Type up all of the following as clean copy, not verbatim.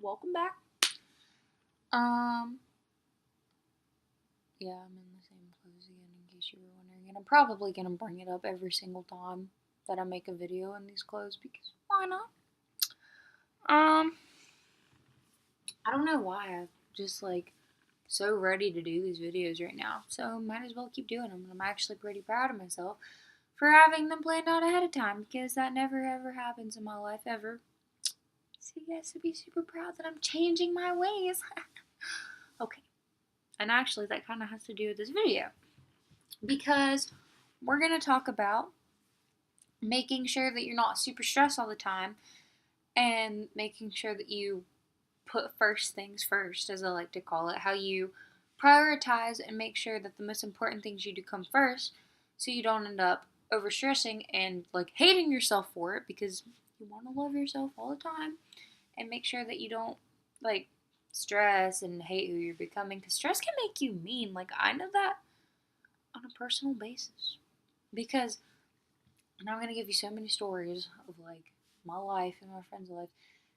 welcome back. Um, yeah, I'm in the same clothes again in case you were wondering, and I'm probably gonna bring it up every single time that I make a video in these clothes because why not? I don't know why I'm just like so ready to do these videos right now, so might as well keep doing them. And I'm actually pretty proud of myself for having them planned out ahead of time because that never ever happens in my life ever. So you guys should be super proud that I'm changing my ways. Okay. And actually, that kind of has to do with this video because we're going to talk about making sure that you're not super stressed all the time and making sure that you put first things first, as I like to call it, how you prioritize and make sure that the most important things you do come first so you don't end up overstressing and like hating yourself for it because you want to love yourself all the time and make sure that you don't like stress and hate who you're becoming because stress can make you mean. Like, I know that on a personal basis because, and I'm gonna give you so many stories of like my life and my friends' life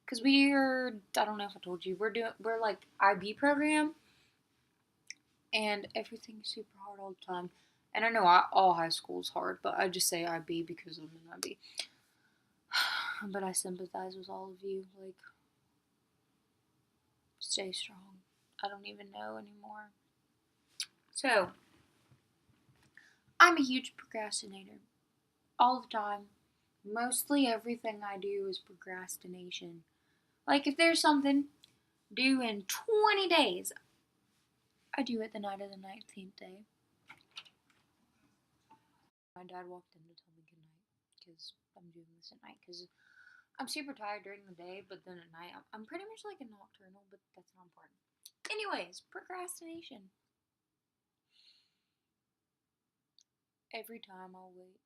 because we're, I don't know if I told you, we're like IB program and everything's super hard all the time. And I know all high school is hard, but I just say IB because I'm in IB. But I sympathize with all of you. Like, stay strong. I don't even know anymore. So, I'm a huge procrastinator. All the time. Mostly everything I do is procrastination. Like, if there's something due in 20 days, I do it the night of the 19th day. My dad walked in to tell me goodnight because I'm doing this at night because I'm super tired during the day, but then at night I'm pretty much like a nocturnal, but that's not important. Anyways, procrastination. Every time I'll wait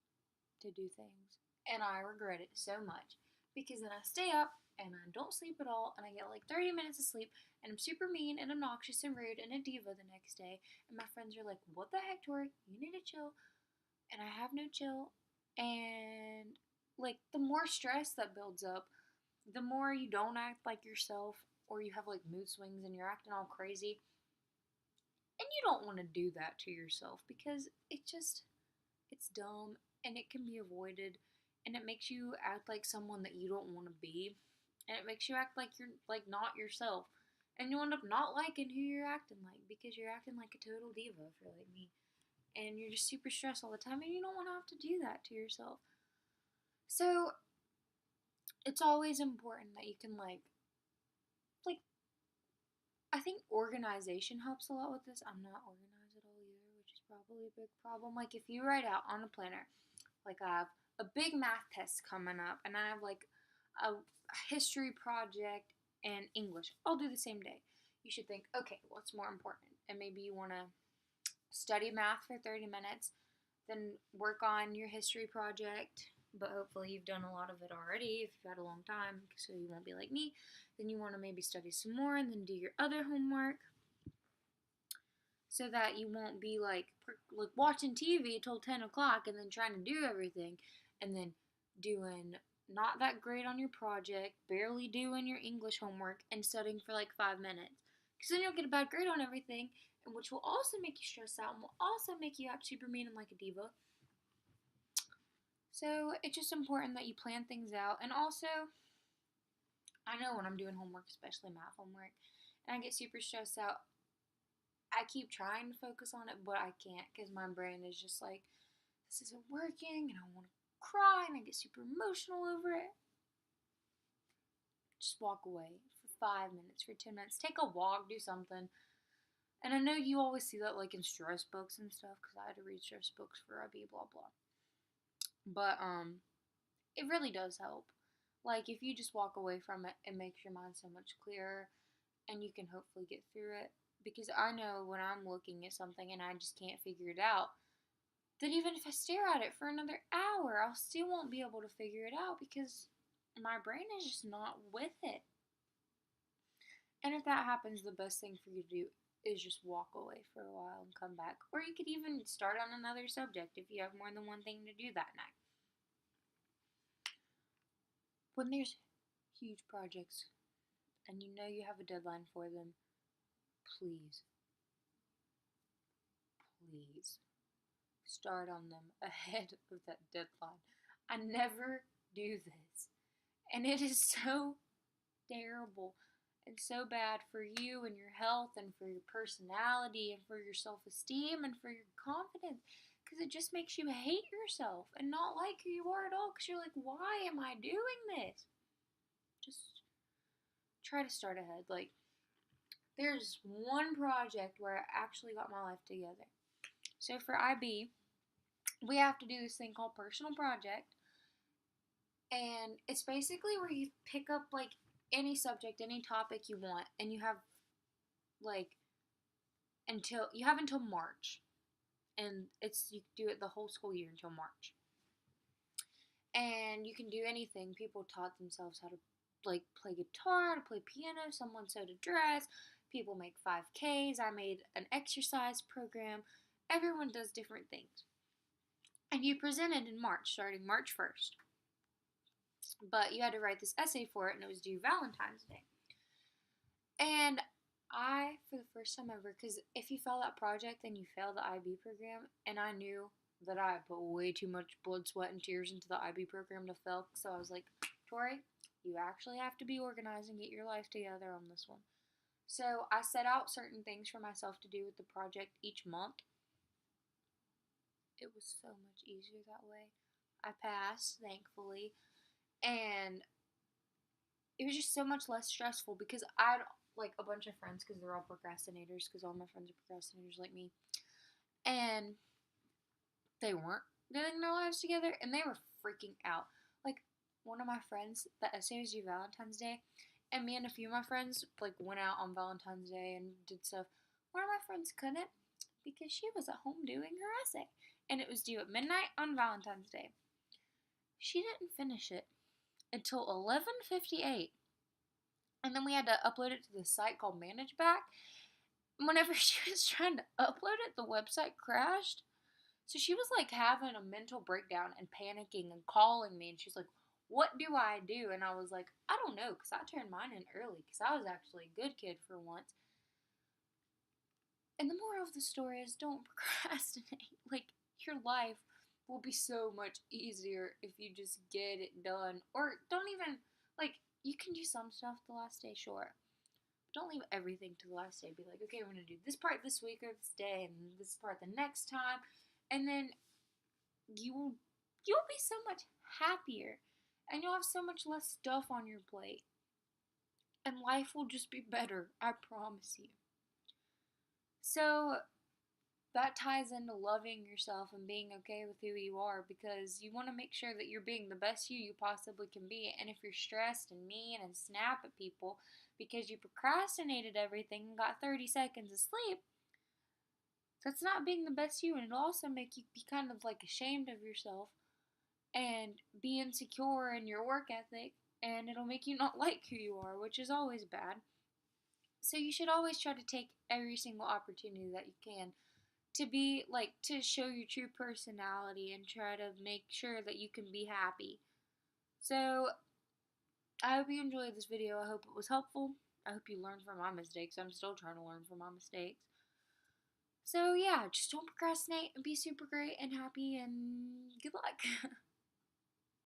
to do things, and I regret it so much because then I stay up and I don't sleep at all, and I get like 30 minutes of sleep, and I'm super mean and obnoxious and rude and a diva the next day, and my friends are like, "What the heck, Tori? You need to chill," and I have no chill, and like the more stress that builds up, the more you don't act like yourself, or you have like mood swings and you're acting all crazy, and you don't want to do that to yourself because it's dumb and it can be avoided and it makes you act like someone that you don't want to be and it makes you act like you're like not yourself and you end up not liking who you're acting like because you're acting like a total diva if you're like me and you're just super stressed all the time and you don't want to have to do that to yourself. So it's always important that you can like I think organization helps a lot with this. I'm not organized at all either, which is probably a big problem. Like if you write out on a planner, like I have a big math test coming up, and I have like a history project and English. I'll do the same day. You should think, okay, what's more important? And maybe you want to study math for 30 minutes, then work on your history project. But hopefully, you've done a lot of it already if you've had a long time, so you won't be like me. Then you want to maybe study some more and then do your other homework so that you won't be like watching TV till 10 o'clock and then trying to do everything and then doing not that great on your project, barely doing your English homework, and studying for like 5 minutes. Because then you'll get a bad grade on everything, and which will also make you stress out and will also make you act super mean and like a diva. So it's just important that you plan things out. And also, I know when I'm doing homework, especially math homework, and I get super stressed out, I keep trying to focus on it, but I can't because my brain is just like, this isn't working, and I want to cry, and I get super emotional over it. Just walk away for 5 minutes, for 10 minutes, take a walk, do something. And I know you always see that like in stress books and stuff because I had to read stress books for IB, blah blah. But it really does help. Like if you just walk away from it, it makes your mind so much clearer, and you can hopefully get through it. Because I know when I'm looking at something and I just can't figure it out, that even if I stare at it for another hour, I'll still won't be able to figure it out because my brain is just not with it. And if that happens, the best thing for you to do is just walk away for a while and come back. Or you could even start on another subject if you have more than one thing to do that night. When there's huge projects and you know you have a deadline for them, please, please start on them ahead of that deadline. I never do this, and it is so terrible and so bad for you and your health and for your personality and for your self-esteem and for your confidence, because it just makes you hate yourself and not like who you are at all, because you're like, why am I doing this? Just try to start ahead. Like, there's one project where I actually got my life together. So for IB, we have to do this thing called personal project, and it's basically where you pick up like any subject, any topic you want, and you have like until March, and you do it the whole school year until March, and you can do anything. People taught themselves how to like play guitar, how to play piano. Someone sewed a dress. People make 5Ks. I made an exercise program. Everyone does different things, and you presented in March, starting March 1st. But you had to write this essay for it, and it was due Valentine's Day. And I, for the first time ever, because if you fail that project, then you fail the IB program, and I knew that I put way too much blood, sweat, and tears into the IB program to fail, so I was like, Tori, you actually have to be organized and get your life together on this one. So I set out certain things for myself to do with the project each month. It was so much easier that way. I passed, thankfully, and it was just so much less stressful because I had like a bunch of friends, because they're all procrastinators, because all my friends are procrastinators like me, and they weren't getting their lives together, and they were freaking out. Like, one of my friends, the essay was due Valentine's Day, and me and a few of my friends like went out on Valentine's Day and did stuff. One of my friends couldn't because she was at home doing her essay, and it was due at midnight on Valentine's Day. She didn't finish it until 11:58. And then we had to upload it to this site called ManageBack. Whenever she was trying to upload it, the website crashed. So she was like having a mental breakdown and panicking and calling me. And she's like, what do I do? And I was like, I don't know, because I turned mine in early, because I was actually a good kid for once. And the moral of the story is, don't procrastinate. Like, your life will be so much easier if you just get it done. Or don't even, like, you can do some stuff the last day, sure. But don't leave everything to the last day. Be like, okay, we're going to do this part this week or this day, and this part the next time. And then you'll be so much happier. And you'll have so much less stuff on your plate. And life will just be better, I promise you. So that ties into loving yourself and being okay with who you are, because you want to make sure that you're being the best you possibly can be. And if you're stressed and mean and snap at people because you procrastinated everything and got 30 seconds of sleep, that's not being the best you, and it'll also make you be kind of like ashamed of yourself and be insecure in your work ethic, and it'll make you not like who you are, which is always bad. So you should always try to take every single opportunity that you can to be like, to show your true personality and try to make sure that you can be happy. So I hope you enjoyed this video. I hope it was helpful. I hope you learned from my mistakes. I'm still trying to learn from my mistakes. So yeah, just don't procrastinate and be super great and happy, and good luck.